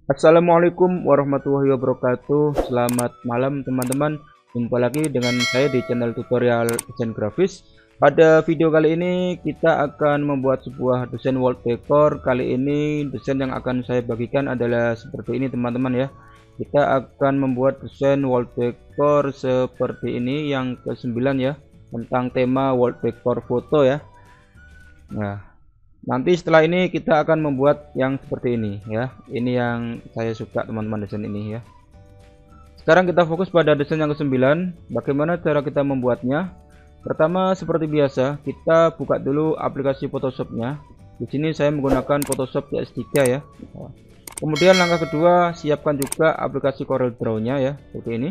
Assalamualaikum warahmatullahi wabarakatuh. Selamat malam teman-teman. Jumpa lagi dengan saya di channel tutorial desain grafis. Pada video kali ini kita akan membuat sebuah desain wallpaper. Kali ini desain yang akan saya bagikan adalah seperti ini teman-teman ya. Kita akan membuat desain wallpaper seperti ini yang ke-9 ya, tentang tema wallpaper foto ya. Nah, nanti setelah ini kita akan membuat yang seperti ini ya. Ini yang saya suka teman-teman, desain ini ya. Sekarang kita fokus pada desain yang ke-9. Bagaimana cara kita membuatnya? Pertama, seperti biasa, kita buka dulu aplikasi Photoshopnya. Di sini saya menggunakan Photoshop CS3 ya. Kemudian langkah kedua, siapkan juga aplikasi CorelDRAW-nya ya, seperti ini.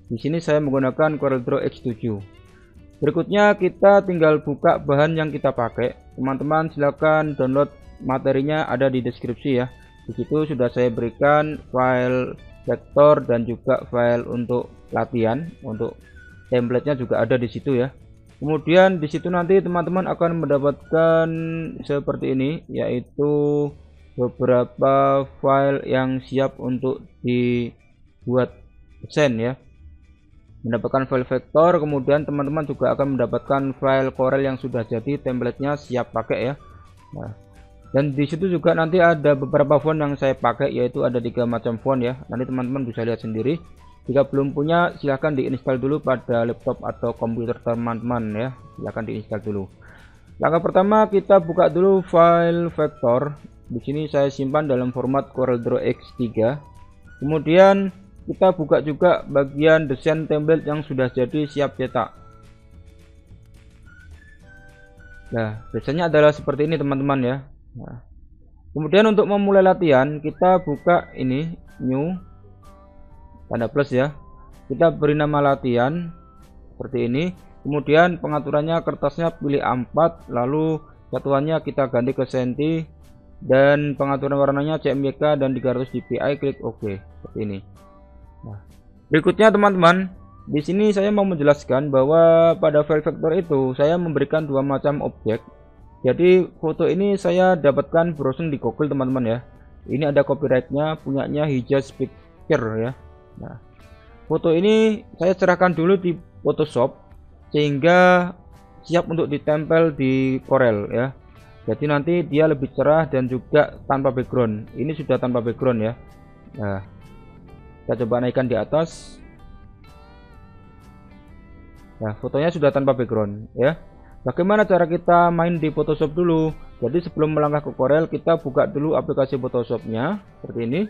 Di sini saya menggunakan CorelDRAW X7. Berikutnya kita tinggal buka bahan yang kita pakai. Teman-teman silakan download materinya, ada di deskripsi ya. Di situ sudah saya berikan file vektor dan juga file untuk latihan, untuk template-nya juga ada di situ ya. Kemudian di situ nanti teman-teman akan mendapatkan seperti ini, yaitu beberapa file yang siap untuk dibuat desain ya. Mendapatkan file vektor, kemudian teman-teman juga akan mendapatkan file Corel yang sudah jadi, template-nya siap pakai ya. Nah, dan di situ juga nanti ada beberapa font yang saya pakai, yaitu ada 3 macam font ya. Nanti teman-teman bisa lihat sendiri. Jika belum punya, silahkan diinstal dulu pada laptop atau komputer teman-teman ya. Silahkan diinstal dulu. Langkah pertama, kita buka dulu file vektor. Di sini saya simpan dalam format CorelDRAW X3. Kemudian kita buka juga bagian desain template yang sudah jadi siap cetak. Nah, desainnya adalah seperti ini teman-teman ya. Nah, kemudian untuk memulai latihan, kita buka ini new, tanda plus ya. Kita beri nama latihan seperti ini. Kemudian pengaturannya, kertasnya pilih A4, lalu satuannya kita ganti ke senti, dan pengaturan warnanya CMYK dan 300 dpi, klik OK seperti ini. Nah, berikutnya teman-teman, di sini saya mau menjelaskan bahwa pada file vektor itu saya memberikan 2 macam objek. Jadi foto ini saya dapatkan browsing di Google teman-teman ya. Ini ada copyrightnya, punyanya Hijaz Picture ya. Nah, foto ini saya serahkan dulu di Photoshop sehingga siap untuk ditempel di Corel ya. Jadi nanti dia lebih cerah dan juga tanpa background. Ini sudah tanpa background ya. Nah, kita coba naikkan di atas. Nah, fotonya sudah tanpa background ya. Bagaimana cara kita main di Photoshop dulu? Jadi sebelum melangkah ke Corel, kita buka dulu aplikasi Photoshopnya seperti ini.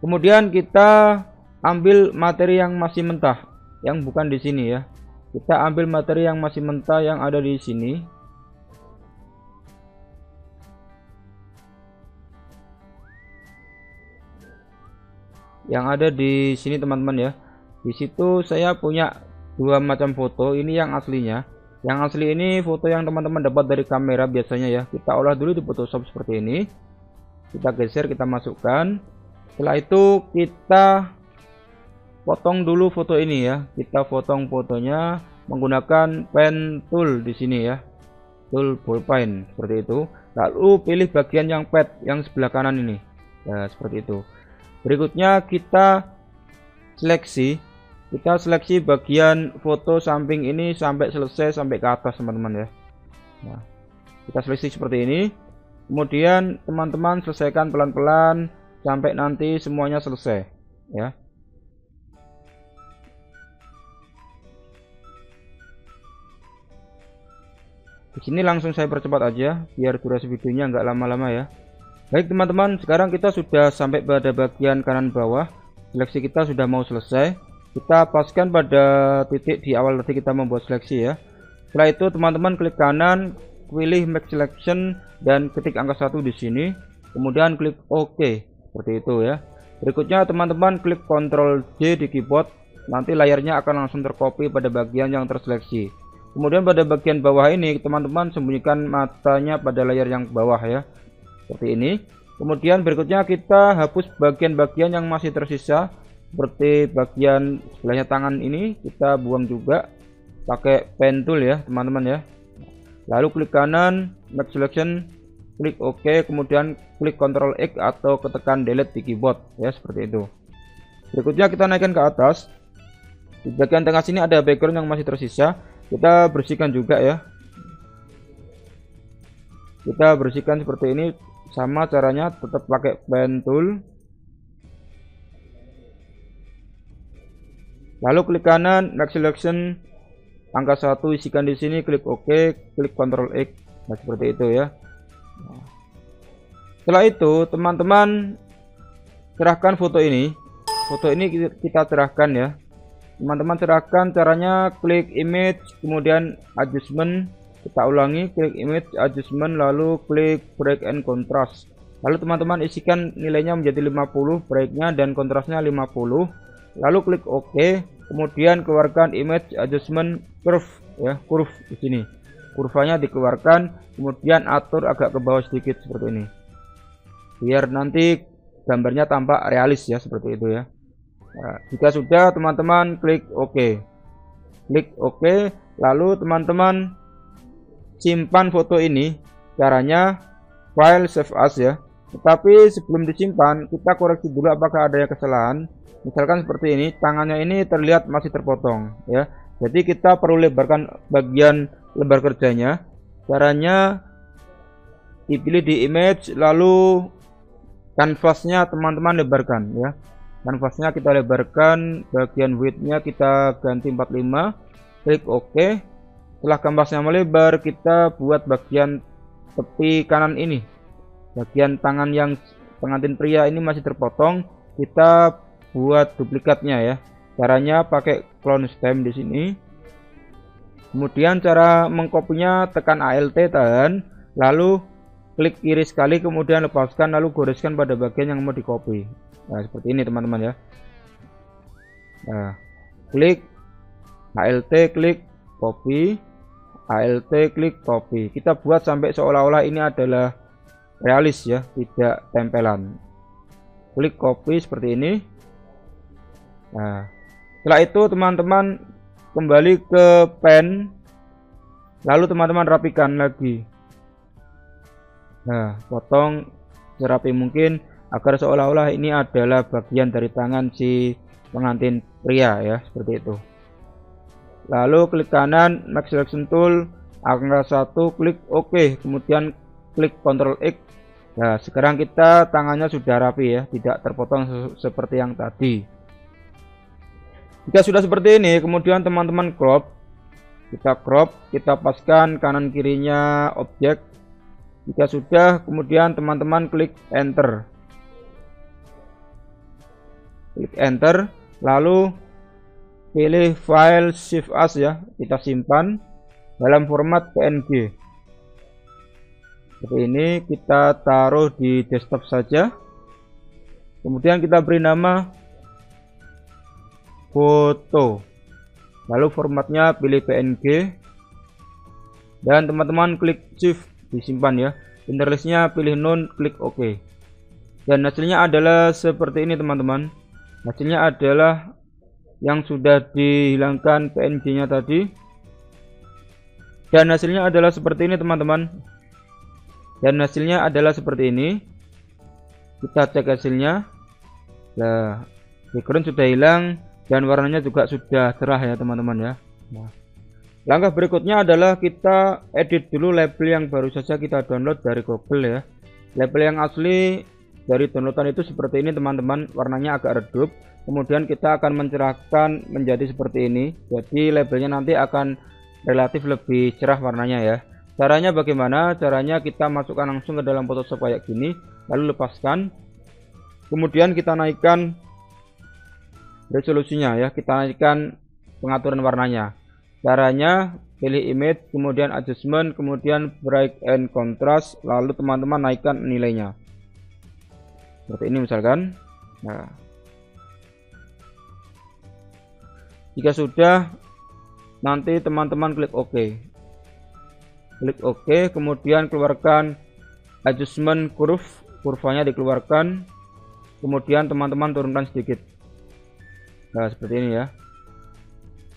Kemudian kita ambil materi yang masih mentah, yang bukan di sini ya. Kita ambil materi yang masih mentah yang ada di sini. Yang ada di sini teman-teman ya. Di situ saya punya 2 macam foto. Ini yang aslinya. Yang asli ini foto yang teman-teman dapat dari kamera biasanya ya. Kita olah dulu di Photoshop seperti ini. Kita geser, kita masukkan. Setelah itu kita potong dulu foto ini ya. Kita potong fotonya menggunakan pen tool di sini ya. Tool ballpoint seperti itu. Lalu pilih bagian yang pad yang sebelah kanan ini. Ya, seperti itu. Berikutnya kita seleksi bagian foto samping ini sampai selesai, sampai ke atas teman-teman ya. Nah, kita seleksi seperti ini. Kemudian teman-teman selesaikan pelan-pelan sampai nanti semuanya selesai ya. Di sini langsung saya percepat aja biar durasi videonya nggak lama-lama ya. Baik teman-teman, sekarang kita sudah sampai pada bagian kanan bawah. Seleksi kita sudah mau selesai. Kita paskan pada titik di awal tadi kita membuat seleksi ya. Setelah itu teman-teman klik kanan, pilih Make Selection dan ketik angka 1 di sini. Kemudian klik OK seperti itu ya. Berikutnya teman-teman klik Ctrl J di keyboard. Nanti layarnya akan langsung tercopy pada bagian yang terseleksi. Kemudian pada bagian bawah ini teman-teman sembunyikan matanya pada layar yang bawah ya. Seperti ini. Kemudian berikutnya kita hapus bagian-bagian yang masih tersisa, seperti bagian sebelahnya tangan ini kita buang juga pakai pen tool ya teman-teman ya. Lalu klik kanan, Make Selection, klik OK, kemudian klik Ctrl X atau ketekan delete di keyboard ya, seperti itu. Berikutnya kita naikkan ke atas. Di bagian tengah sini ada background yang masih tersisa, kita bersihkan juga ya. Kita bersihkan seperti ini, sama caranya tetap pakai pen tool. Lalu klik kanan, make selection angka 1 isikan di sini, klik OK, klik Ctrl X. Nah, seperti itu ya. Setelah itu teman-teman serahkan foto ini. Foto ini kita serahkan ya. Teman-teman serahkan caranya, klik image, kemudian adjustment. Kita ulangi, klik image, adjustment, lalu klik break and contrast. Lalu teman-teman isikan nilainya menjadi 50, breaknya dan kontrasnya 50. Lalu klik OK, kemudian keluarkan image adjustment curve ya, curve di sini. Kurvanya dikeluarkan, kemudian atur agak ke bawah sedikit seperti ini. Biar nanti gambarnya tampak realis ya, seperti itu ya. Nah, jika sudah, teman-teman klik OK. Klik OK, lalu teman-teman simpan foto ini. Caranya file save as ya. Tetapi sebelum disimpan, kita koreksi dulu apakah ada yang kesalahan. Misalkan seperti ini, tangannya ini terlihat masih terpotong ya. Jadi kita perlu lebarkan bagian lebar kerjanya. Caranya dipilih di image, lalu kanvasnya teman-teman lebarkan ya. Kanvasnya kita lebarkan, bagian width-nya kita ganti 45, klik OK. Setelah kanvasnya melebar, kita buat bagian tepi kanan ini, bagian tangan yang pengantin pria ini masih terpotong, kita buat duplikatnya ya. Caranya pakai clone stem di sini. Kemudian cara mengkopinya, tekan Alt tahan, lalu klik kiri sekali, kemudian lepaskan, lalu goreskan pada bagian yang mau dikopi. Nah, seperti ini teman-teman ya. Nah, klik Alt, klik copy, Alt, klik copy. Kita buat sampai seolah-olah ini adalah realis ya, tidak tempelan. Klik copy seperti ini. Nah, setelah itu teman-teman kembali ke pen, lalu teman-teman rapikan lagi. Nah, potong serapi mungkin agar seolah-olah ini adalah bagian dari tangan si pengantin pria ya, seperti itu. Lalu klik kanan, make selection tool, angka 1, klik OK, kemudian klik Ctrl X. Nah, sekarang kita tangannya sudah rapi ya, tidak terpotong seperti yang tadi. Jika sudah seperti ini, kemudian teman-teman crop. Kita crop, kita paskan kanan kirinya objek. Jika sudah, kemudian teman-teman klik enter. Klik enter, lalu pilih file save as ya, kita simpan dalam format PNG. Seperti ini, kita taruh di desktop saja. Kemudian kita beri nama foto. Lalu formatnya pilih PNG. Dan teman-teman klik shift disimpan ya. Interlistnya pilih none, klik OK. Dan hasilnya adalah seperti ini teman-teman. Hasilnya adalah yang sudah dihilangkan PNG-nya tadi. Dan hasilnya adalah seperti ini teman-teman. Dan hasilnya adalah seperti ini. Kita cek hasilnya. Nah, background sudah hilang dan warnanya juga sudah cerah ya teman-teman ya. Nah, langkah berikutnya adalah kita edit dulu label yang baru saja kita download dari Google ya. Label yang asli dari downloadan itu seperti ini teman-teman, warnanya agak redup. Kemudian kita akan mencerahkan menjadi seperti ini. Jadi labelnya nanti akan relatif lebih cerah warnanya ya. Caranya bagaimana? Caranya kita masukkan langsung ke dalam Photoshop kayak gini, lalu lepaskan. Kemudian kita naikkan resolusinya ya, kita naikkan pengaturan warnanya. Caranya pilih image, kemudian adjustment, kemudian break and contrast, lalu teman-teman naikkan nilainya. Seperti ini misalkan. Nah, jika sudah, nanti teman-teman klik OK. Klik OK, kemudian keluarkan adjustment curve, kurvanya dikeluarkan. Kemudian teman-teman turunkan sedikit. Nah, seperti ini ya.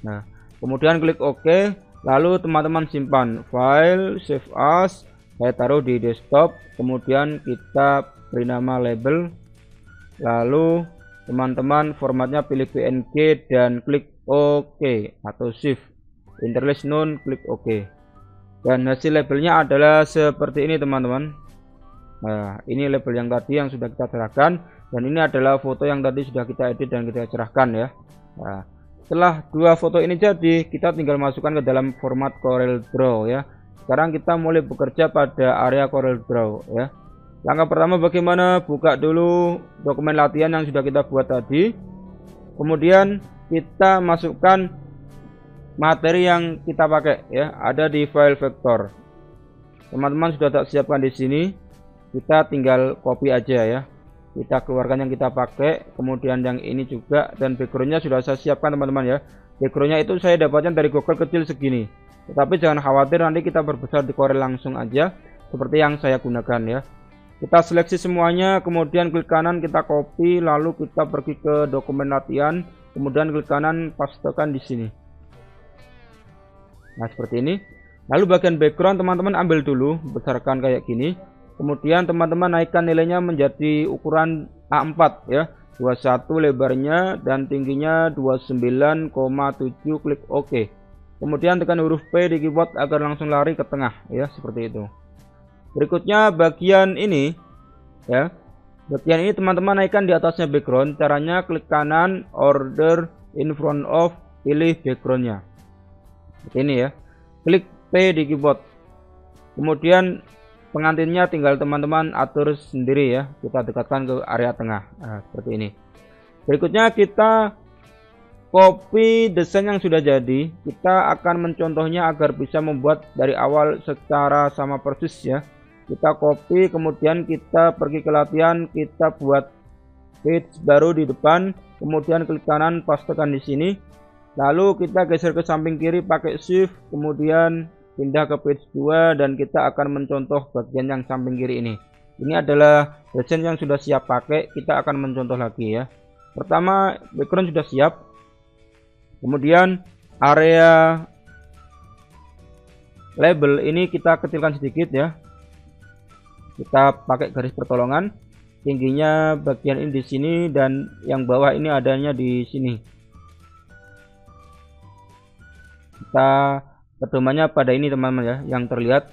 Nah, kemudian klik OK, lalu teman-teman simpan file save as, Saya taruh di desktop, kemudian kita beri nama label, lalu teman-teman formatnya pilih PNG dan klik OK atau shift, interlace none, klik OK. Dan hasil labelnya adalah seperti ini teman-teman. Nah, ini label yang tadi yang sudah kita serahkan, dan ini adalah foto yang tadi sudah kita edit dan kita cerahkan ya. Nah, setelah dua foto ini jadi, kita tinggal masukkan ke dalam format Corel Draw ya. Sekarang kita mulai bekerja pada area Corel Draw ya. Langkah pertama bagaimana? Buka dulu dokumen latihan yang sudah kita buat tadi. Kemudian kita masukkan materi yang kita pakai ya, ada di file vektor. Teman-teman sudah tak siapkan di sini. Kita tinggal copy aja ya. Kita keluarkan yang kita pakai, kemudian yang ini juga, dan backgroundnya sudah saya siapkan teman-teman ya. Backgroundnya itu saya dapatkan dari Google kecil segini. Tetapi jangan khawatir, nanti kita perbesar di Corel langsung aja seperti yang saya gunakan ya. Kita seleksi semuanya, kemudian klik kanan kita copy, lalu kita pergi ke dokumen latihan, kemudian klik kanan pastekan di sini. Nah seperti ini. Lalu bagian background teman-teman ambil dulu, besarkan kayak gini. Kemudian teman-teman naikkan nilainya menjadi ukuran A4 ya, 21 lebarnya dan tingginya 29,7, klik OK. Kemudian tekan huruf P di keyboard agar langsung lari ke tengah ya, seperti itu. Berikutnya bagian ini ya. Bagian ini teman-teman naikkan di atasnya background. Caranya klik kanan, order in front of, pilih backgroundnya. Seperti ini ya. Klik P di keyboard. Kemudian pengantinnya tinggal teman-teman atur sendiri ya, kita dekatkan ke area tengah. Nah, seperti ini. Berikutnya kita copy desain yang sudah jadi. Kita akan mencontohnya agar bisa membuat dari awal secara sama persis ya. Kita copy, kemudian kita pergi ke latihan, kita buat page baru di depan, kemudian klik kanan pastekan di sini. Lalu kita geser ke samping kiri pakai shift, kemudian pindah ke page 2 dan kita akan mencontoh bagian yang samping kiri ini. Ini adalah desain yang sudah siap pakai, kita akan mencontoh lagi ya. Pertama background sudah siap. Kemudian area label ini kita kecilkan sedikit ya. Kita pakai garis pertolongan. Tingginya bagian ini di sini dan yang bawah ini adanya di sini. Kita pedomannya pada ini teman-teman ya, yang terlihat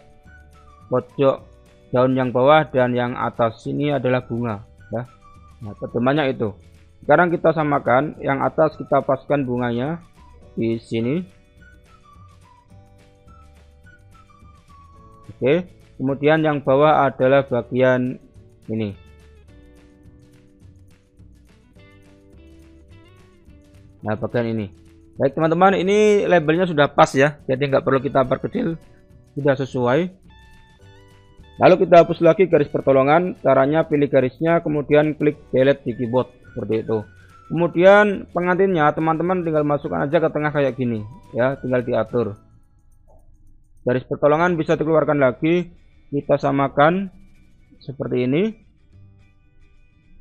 pojok daun yang bawah dan yang atas ini adalah bunga ya. Nah pedomannya itu. Sekarang kita samakan, yang atas kita paskan bunganya di sini. Oke, kemudian yang bawah adalah bagian ini. Nah bagian ini. Baik teman-teman, ini labelnya sudah pas ya, jadi nggak perlu kita perkecil, sudah sesuai. Lalu kita hapus lagi garis pertolongan. Caranya pilih garisnya, kemudian klik delete di keyboard seperti itu. Kemudian pengantinnya teman-teman tinggal masukkan aja ke tengah kayak gini ya, tinggal diatur. Garis pertolongan bisa dikeluarkan lagi, kita samakan seperti ini.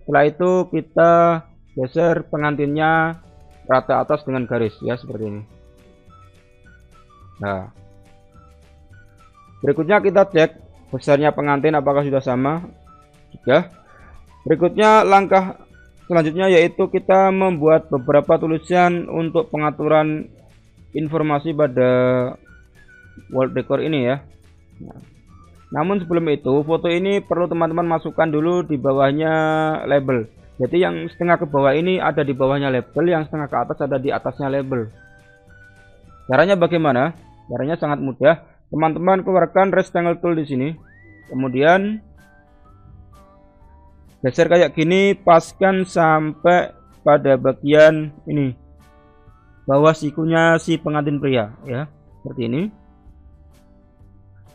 Setelah itu kita geser pengantinnya rata atas dengan garis ya, seperti ini. Nah berikutnya kita cek besarnya pengantin apakah sudah sama. Sudah. Berikutnya langkah selanjutnya yaitu kita membuat beberapa tulisan untuk pengaturan informasi pada wall decor ini ya. Nah, namun sebelum itu foto ini perlu teman-teman masukkan dulu di bawahnya label. Jadi yang setengah ke bawah ini ada di bawahnya label, yang setengah ke atas ada di atasnya label. Caranya bagaimana? Caranya sangat mudah. Teman-teman keluarkan rectangle tool di sini. Kemudian geser kayak gini, paskan sampai pada bagian ini. Bawah sikunya si pengantin pria ya, seperti ini.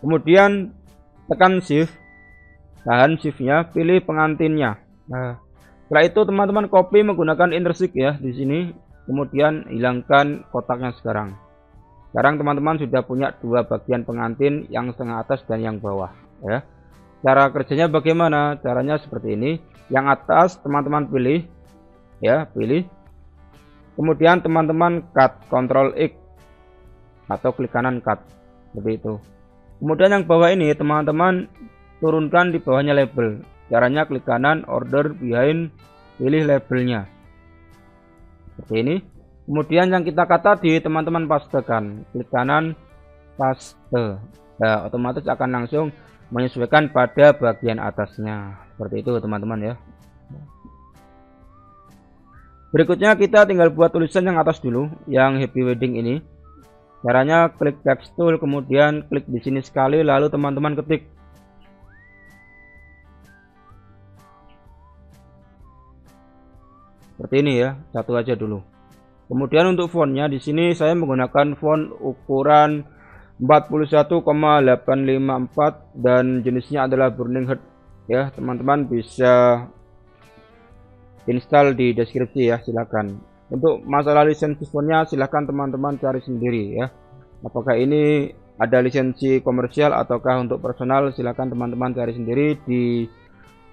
Kemudian tekan shift. Tahan shiftnya, pilih pengantinnya. Nah, setelah itu teman-teman copy menggunakan intersect ya di sini, kemudian hilangkan kotaknya sekarang. Sekarang teman-teman sudah punya dua bagian pengantin, yang setengah atas dan yang bawah ya. Cara kerjanya bagaimana? Caranya seperti ini. Yang atas teman-teman pilih ya, pilih. Kemudian teman-teman cut, Ctrl X atau klik kanan cut seperti itu. Kemudian yang bawah ini teman-teman turunkan di bawahnya label. Caranya klik kanan, order behind, pilih labelnya seperti ini. Kemudian yang kita cut tadi teman-teman pastekan, klik kanan, paste. Nah, otomatis akan langsung menyesuaikan pada bagian atasnya seperti itu teman-teman ya. Berikutnya kita tinggal buat tulisan yang atas dulu, yang happy wedding ini. Caranya klik text tool, kemudian klik di sini sekali, lalu teman-teman ketik. Seperti ini ya, satu aja dulu. Kemudian untuk fontnya di sini saya menggunakan font ukuran 41,854 dan jenisnya adalah Burning Heart ya. Teman-teman bisa install di deskripsi ya, silakan. Untuk masalah lisensi fontnya silahkan teman-teman cari sendiri ya. Apakah ini ada lisensi komersial ataukah untuk personal, silahkan teman-teman cari sendiri di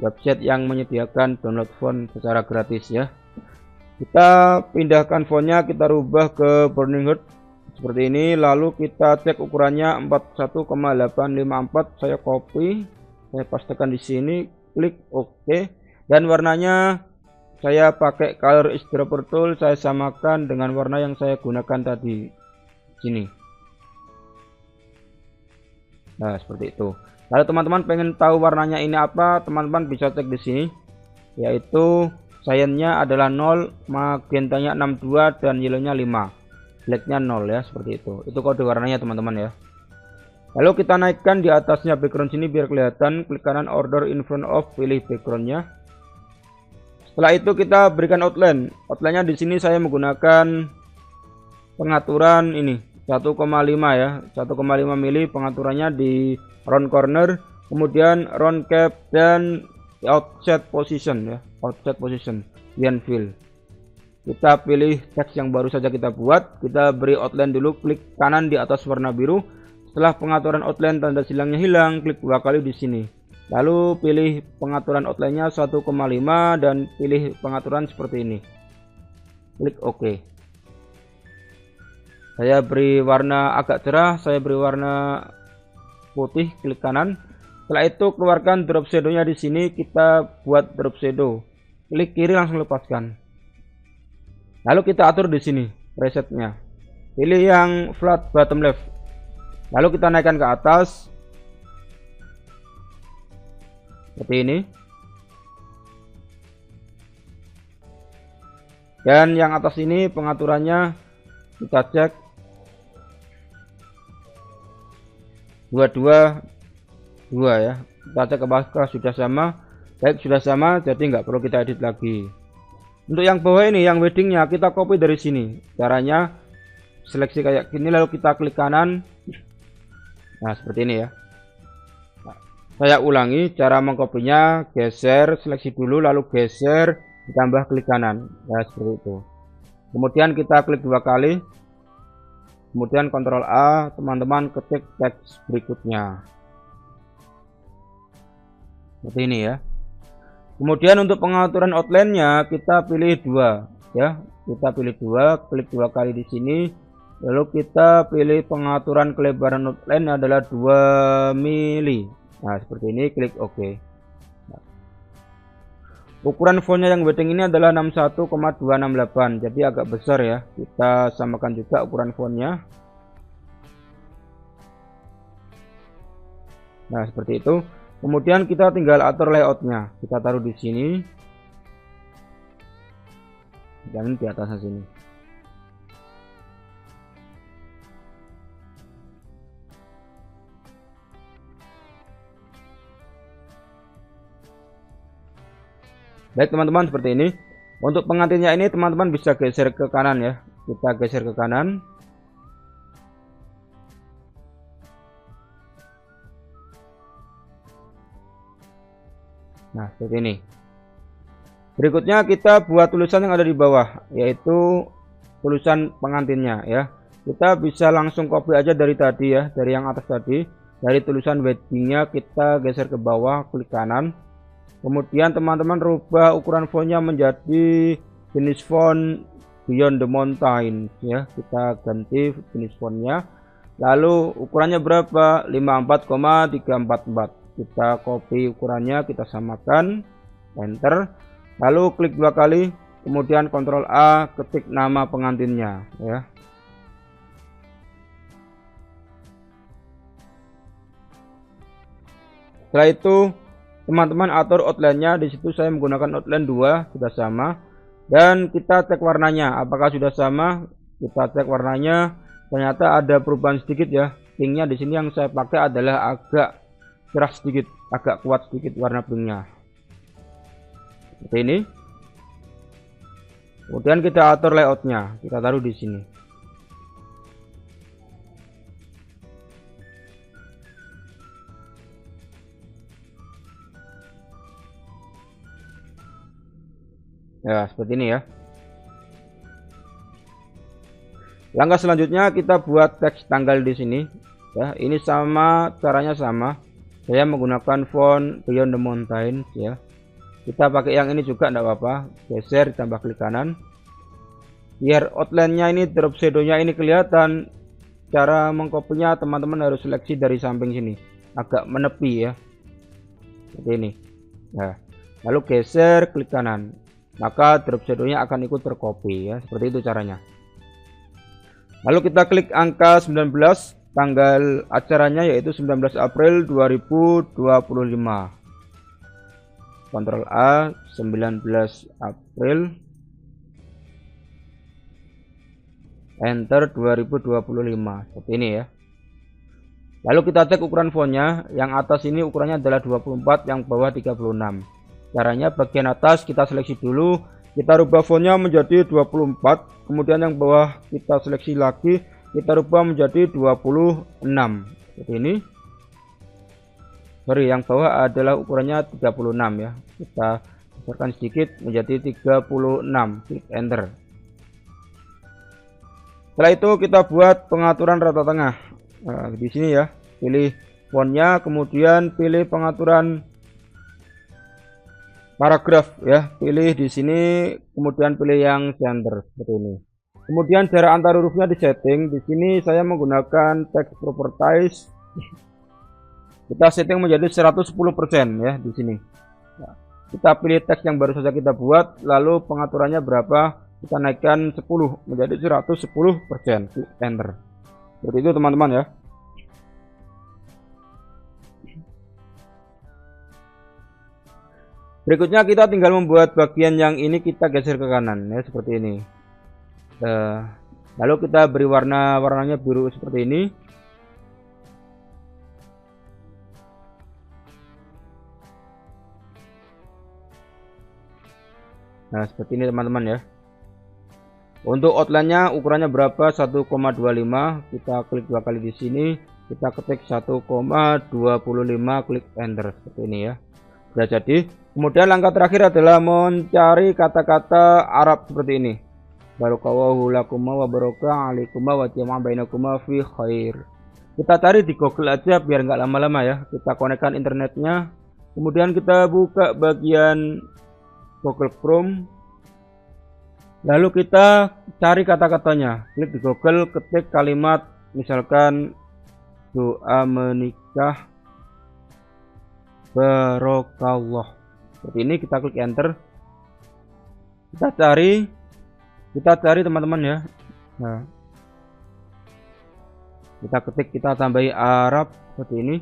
website yang menyediakan download font secara gratis ya. Kita pindahkan fontnya, kita rubah ke Burning Heart seperti ini, lalu kita cek ukurannya 41,854. Saya copy, saya pastekan di sini, klik OK, dan warnanya saya pakai color eyedropper tool, saya samakan dengan warna yang saya gunakan tadi sini. Nah, seperti itu. Kalau teman-teman pengen tahu warnanya ini apa, teman-teman bisa cek di sini, yaitu cyannya adalah 0, magentanya 62 dan yellownya 5, blacknya 0 ya, seperti itu. Itu kode warnanya teman-teman ya. Lalu kita naikkan di atasnya background sini biar kelihatan, klik kanan order in front of, pilih backgroundnya. Setelah itu kita berikan outline. Outline-nya di sini saya menggunakan pengaturan ini 1,5 ya, 1,5 mili pengaturannya di round corner, kemudian round cap dan offset position ya, offset position, beyond fill. Kita pilih teks yang baru saja kita buat, kita beri outline dulu, klik kanan di atas warna biru. Setelah pengaturan outline tanda silangnya hilang, klik 2 kali di sini. Lalu pilih pengaturan outline-nya 1,5 dan pilih pengaturan seperti ini. Klik OK. Saya beri warna agak cerah, saya beri warna putih, klik kanan. Setelah itu keluarkan drop shadow-nya di sini, kita buat drop shadow. Klik kiri langsung lepaskan. Lalu kita atur di sini presetnya. Pilih yang flat bottom left. Lalu kita naikkan ke atas. Seperti ini. Dan yang atas ini pengaturannya kita cek 222 ya. Kita cek apakah sudah sama. Baik, sudah sama, jadi nggak perlu kita edit lagi. Untuk yang bawah ini, yang weddingnya kita copy dari sini. Caranya seleksi kayak gini, lalu kita klik kanan. Nah, seperti ini ya. Saya ulangi cara mengkopinya, geser, seleksi dulu, lalu geser, ditambah klik kanan. Ya, seperti itu. Kemudian kita klik 2 kali. Kemudian Ctrl A, teman-teman ketik teks berikutnya. Seperti ini ya. Kemudian untuk pengaturan outline-nya kita pilih 2 ya. Kita pilih 2, klik 2 kali di sini. Lalu kita pilih pengaturan kelebaran outline adalah 2 mili. Nah, seperti ini, klik OK. Nah, ukuran fontnya yang wedding ini adalah 61,268, jadi agak besar ya. Kita samakan juga ukuran fontnya. Nah, seperti itu. Kemudian kita tinggal atur layoutnya. Kita taruh di sini. Jangan di atasnya sini. Baik teman-teman, seperti ini. Untuk pengantinnya ini teman-teman bisa geser ke kanan ya. Kita geser ke kanan. Nah, seperti ini. Berikutnya kita buat tulisan yang ada di bawah, yaitu tulisan pengantinnya ya. Kita bisa langsung copy aja dari tadi ya, dari yang atas tadi. Dari tulisan weddingnya kita geser ke bawah, klik kanan. Kemudian teman-teman rubah ukuran fontnya menjadi jenis font Beyond the Mountain ya. Kita ganti jenis fontnya. Lalu ukurannya berapa? 54,344. Kita copy ukurannya, kita samakan, enter. Lalu klik 2 kali, kemudian Ctrl A, ketik nama pengantinnya ya. Setelah itu teman-teman atur outline-nya. Di situ saya menggunakan outline 2, sudah sama. Dan kita cek warnanya, apakah sudah sama? Kita cek warnanya. Ternyata ada perubahan sedikit ya. Pinknya di sini yang saya pakai adalah agak cerah sedikit, agak kuat sedikit warna pinknya. Seperti ini. Kemudian kita atur layoutnya, kita taruh di sini. Ya, seperti ini ya. Langkah selanjutnya kita buat teks tanggal di sini. Ya, ini sama, caranya sama. Saya menggunakan font Beyond the Mountains ya. Kita pakai yang ini juga enggak apa-apa. Geser ditambah klik kanan. Biar outline-nya ini, drop shadow-nya ini kelihatan. Cara mengkopinya teman-teman harus seleksi dari samping sini. Agak menepi ya. Seperti ini. Nah, lalu geser klik kanan. Maka drop shadow-nya akan ikut tercopy ya. Seperti itu caranya. Lalu kita klik angka 19, tanggal acaranya yaitu 19 April 2025. Ctrl A, 19 April, enter 2025. Seperti ini ya. Lalu kita cek ukuran fontnya. Yang atas ini ukurannya adalah 24, yang bawah 36. Caranya bagian atas kita seleksi dulu, kita rubah fontnya menjadi 24. Kemudian yang bawah kita seleksi lagi, kita rubah menjadi 26. Seperti ini. Sorry, yang bawah adalah ukurannya 36 ya. Kita besarkan sedikit menjadi 36. Klik enter. Setelah itu kita buat pengaturan rata tengah. Nah, di sini ya, pilih fontnya, kemudian pilih pengaturan paragraf ya, pilih di sini, kemudian pilih yang center seperti ini. Kemudian jarak antar hurufnya di setting. Di sini saya menggunakan text properties. Kita setting menjadi 110% ya di sini. Nah, kita pilih teks yang baru saja kita buat, lalu pengaturannya berapa? Kita naikkan 10 menjadi 110%. Klik enter. Seperti itu teman-teman ya. Berikutnya kita tinggal membuat bagian yang ini, kita geser ke kanan ya, seperti ini. Lalu kita beri warnanya biru seperti ini. Nah, seperti ini teman-teman ya. Untuk outline-nya ukurannya berapa? 1,25. Kita klik 2 kali di sini. Kita ketik 1,25, klik enter seperti ini ya. Sudah jadi. Kemudian langkah terakhir adalah mencari kata-kata Arab seperti ini. Barakallahu lakuma wa baraka alaikuma wa jama'a bainakuma fi khair. Kita cari di Google aja biar nggak lama-lama ya. Kita konekkan internetnya. Kemudian kita buka bagian Google Chrome. Lalu kita cari kata-katanya. Klik di Google, ketik kalimat misalkan doa menikah barokallah. Seperti ini, kita klik enter. Kita cari teman-teman ya. Nah, kita ketik, kita tambahi Arab seperti ini.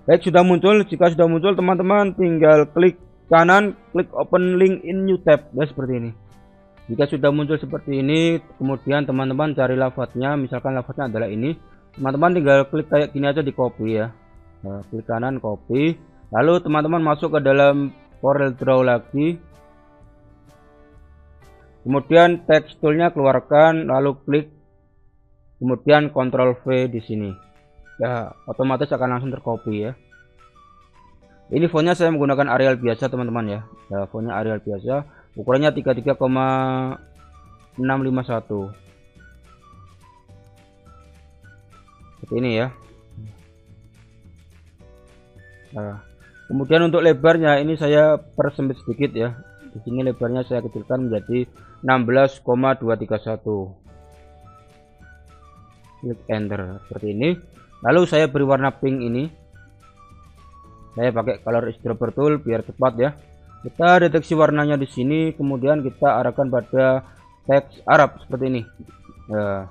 Baik, sudah muncul. Jika sudah muncul teman-teman tinggal klik kanan, klik open link in new tab ya, seperti ini. Jika sudah muncul seperti ini, kemudian teman-teman cari lafadznya. Misalkan lafadznya adalah ini, teman-teman tinggal klik kayak gini aja, di copy ya. Nah, klik kanan, copy. Lalu teman-teman masuk ke dalam Corel Draw lagi. Kemudian text toolnya keluarkan, lalu klik, kemudian Ctrl V di sini. Ya, otomatis akan langsung tercopy ya. Ini fontnya saya menggunakan Arial biasa teman-teman ya. Ya, fontnya Arial biasa. Ukurannya 33,651. Seperti ini ya. Nah, kemudian untuk lebarnya ini saya persempit sedikit ya. Di sini lebarnya saya kecilkan menjadi 16,231. klik enter seperti ini. Lalu saya beri warna pink ini, saya pakai color eyedropper tool biar cepat ya. Kita deteksi warnanya di sini, kemudian kita arahkan pada teks Arab seperti ini. Nah,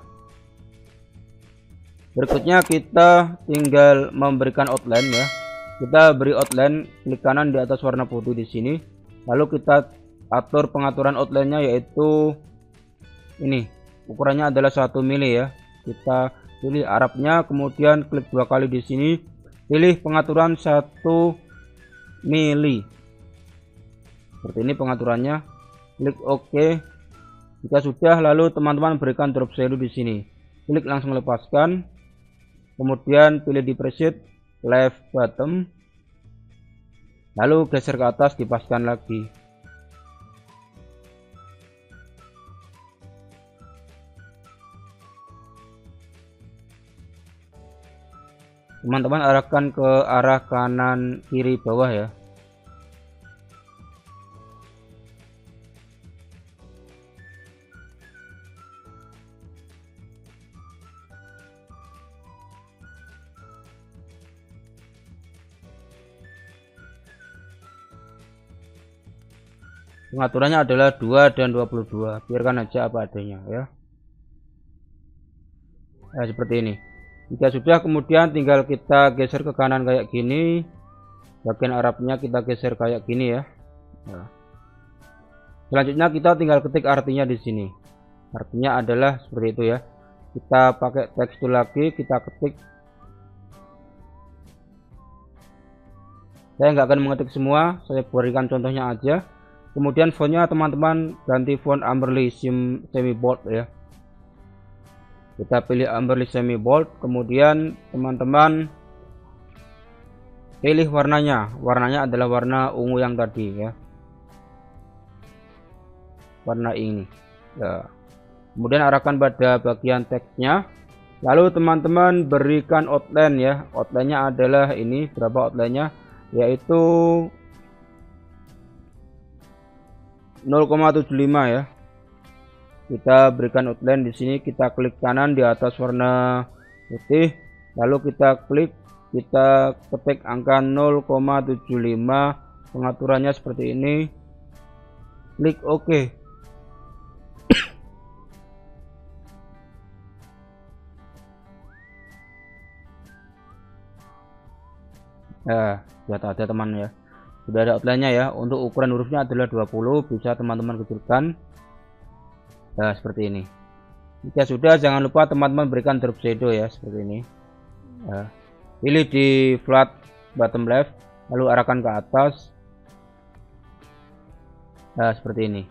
berikutnya kita tinggal memberikan outline ya. Kita beri outline, klik kanan di atas warna putih di sini. Lalu kita atur pengaturan outline-nya, yaitu ini. Ukurannya adalah 1 mili ya. Kita pilih Arabnya, kemudian klik 2 kali di sini. Pilih pengaturan 1 mili. Seperti ini pengaturannya. Klik OK. Jika sudah, lalu teman-teman berikan drop shadow di sini. Klik langsung lepaskan. Kemudian pilih di preset left bottom. Lalu geser ke atas, dipaskan lagi. Teman-teman arahkan ke arah kanan kiri bawah ya. Pengaturannya adalah 2 dan 22. Biarkan aja apa adanya ya. Nah, seperti ini. Jika sudah, kemudian tinggal kita geser ke kanan kayak gini. Bagian Arabnya kita geser kayak gini ya. Nah, selanjutnya kita tinggal ketik artinya di sini. Artinya adalah seperti itu ya. Kita pakai teks tool lagi, kita ketik. Saya nggak akan mengetik semua, saya berikan contohnya aja. Kemudian fontnya teman-teman ganti font Amberley semi bold ya. Kita pilih Amberley semi bold, kemudian teman-teman pilih warnanya. Warnanya adalah warna ungu yang tadi ya. Warna ini. Ya. Kemudian arahkan pada bagian teksnya. Lalu teman-teman berikan outline ya. Outline-nya adalah ini, berapa outline-nya? Yaitu 0,75 ya. Kita berikan outline di sini, kita klik kanan di atas warna putih, lalu kita klik, kita ketik angka 0,75, pengaturannya seperti ini. Klik OK. Nah, sudah ada teman ya. Sudah ada outline-nya ya. Untuk ukuran hurufnya adalah 20, bisa teman-teman kecilkan. Nah, seperti ini. Jika sudah, jangan lupa teman-teman berikan drop shadow ya, seperti ini. Nah, pilih di flat bottom left, lalu arahkan ke atas. Nah, seperti ini.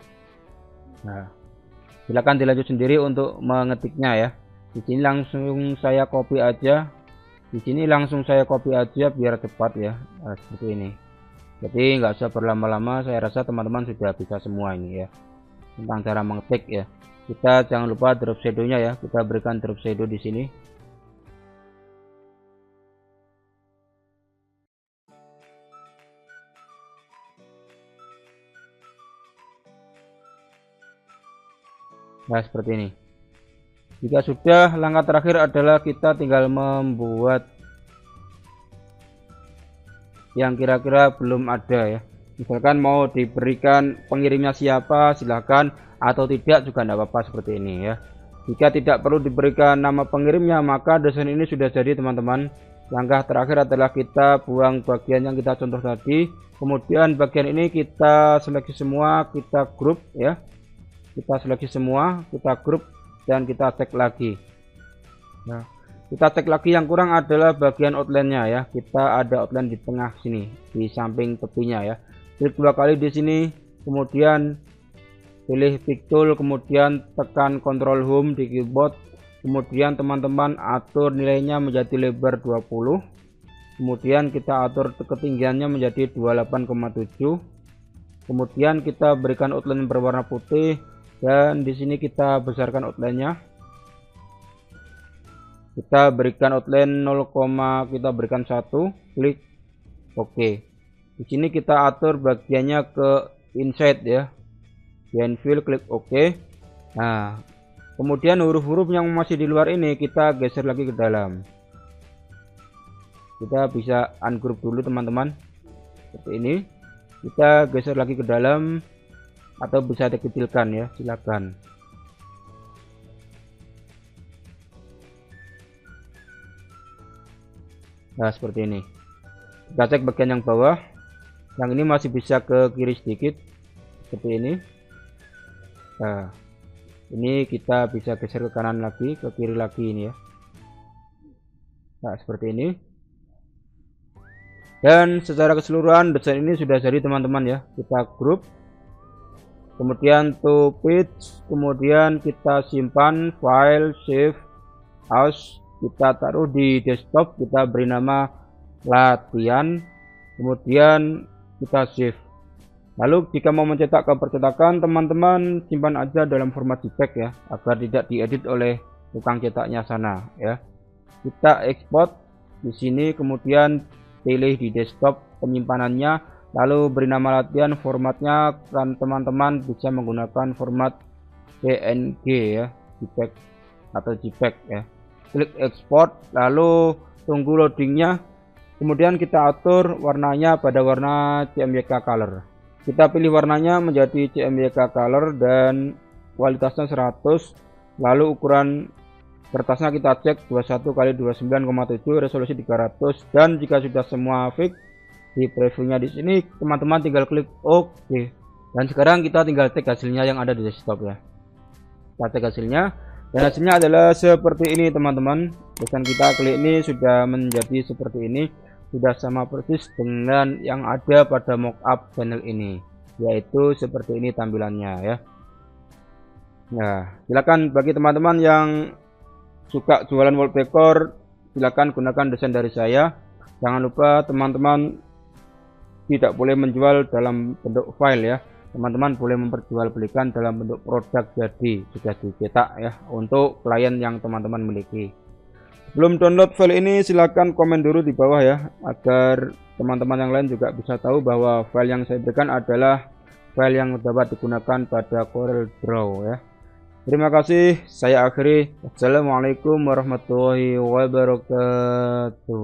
Nah, silakan dilanjut sendiri untuk mengetiknya ya. Di sini langsung saya copy aja. Di sini langsung saya copy aja biar cepat ya. Nah, seperti ini. Jadi nggak usah berlama-lama, saya rasa teman-teman sudah bisa semua ini ya. Tentang cara mengetik ya. Kita jangan lupa drop shadow-nya ya. Kita berikan drop shadow di sini. Nah, seperti ini. Jika sudah, langkah terakhir adalah kita tinggal membuat yang kira-kira belum ada ya. Misalkan mau diberikan pengirimnya siapa, silahkan, atau tidak juga tidak apa-apa seperti ini ya. Jika tidak perlu diberikan nama pengirimnya, maka desain ini sudah jadi teman-teman. Langkah terakhir adalah kita buang bagian yang kita contoh tadi, kemudian bagian ini kita seleksi semua, kita grup ya. Kita seleksi semua, kita grup, dan kita cek lagi. Nah, kita cek lagi, yang kurang adalah bagian outline-nya ya. Kita ada outline di tengah sini, di samping tepinya ya. Klik 2 kali di sini, kemudian pilih pick tool, kemudian tekan Ctrl Home di keyboard. Kemudian teman-teman atur nilainya menjadi lebar 20. Kemudian kita atur ketinggiannya menjadi 28,7. Kemudian kita berikan outline berwarna putih. Dan di sini kita besarkan outline-nya. Kita berikan outline 0, kita berikan 1, klik OK. Di sini kita atur bagiannya ke inside ya. Di fill, klik OK. Nah, Kemudian huruf-huruf yang masih di luar ini kita geser lagi ke dalam. Kita bisa ungroup dulu teman-teman, seperti ini. Kita geser lagi ke dalam atau bisa dikecilkan ya, silakan. Nah seperti ini. Kita cek bagian yang bawah, yang ini masih bisa ke kiri sedikit, seperti ini. Nah ini kita bisa geser ke kanan lagi, ke kiri lagi ini ya. Nah seperti ini. Dan secara keseluruhan desain ini sudah jadi teman-teman ya. Kita grup, kemudian to page, kemudian kita simpan file, save as, kita taruh di desktop, kita beri nama latihan, kemudian kita save. Lalu jika mau mencetak ke percetakan, teman-teman simpan aja dalam format JPEG ya, agar tidak diedit oleh tukang cetaknya sana ya. Kita ekspor di sini, kemudian pilih di desktop penyimpanannya, lalu beri nama latihan. Formatnya kan teman-teman bisa menggunakan format PNG ya, JPEG atau JPEG ya. Klik ekspor, lalu tunggu loadingnya, kemudian kita atur warnanya pada warna CMYK color. Kita pilih warnanya menjadi CMYK color dan kualitasnya 100, lalu ukuran kertasnya kita cek 21 x 29,7, resolusi 300, dan jika sudah semua fix di previewnya di sini, teman-teman tinggal klik OK. Dan sekarang kita tinggal cek hasilnya yang ada di desktop ya. Kita cek hasilnya, dan hasilnya adalah seperti ini teman-teman. Desain kita klik ini sudah menjadi seperti ini, sudah sama persis dengan yang ada pada mockup channel ini, yaitu seperti ini tampilannya ya. Nah silakan bagi teman-teman yang suka jualan wallpaper, silakan gunakan desain dari saya. Jangan lupa teman-teman tidak boleh menjual dalam bentuk file ya. Teman-teman boleh memperjualbelikan dalam bentuk produk jadi sudah dicetak ya, untuk klien yang teman-teman miliki. Belum download file ini, silakan komen dulu di bawah ya, agar teman-teman yang lain juga bisa tahu bahwa file yang saya berikan adalah file yang dapat digunakan pada Corel Draw ya. Terima kasih, saya akhiri. Assalamualaikum warahmatullahi wabarakatuh.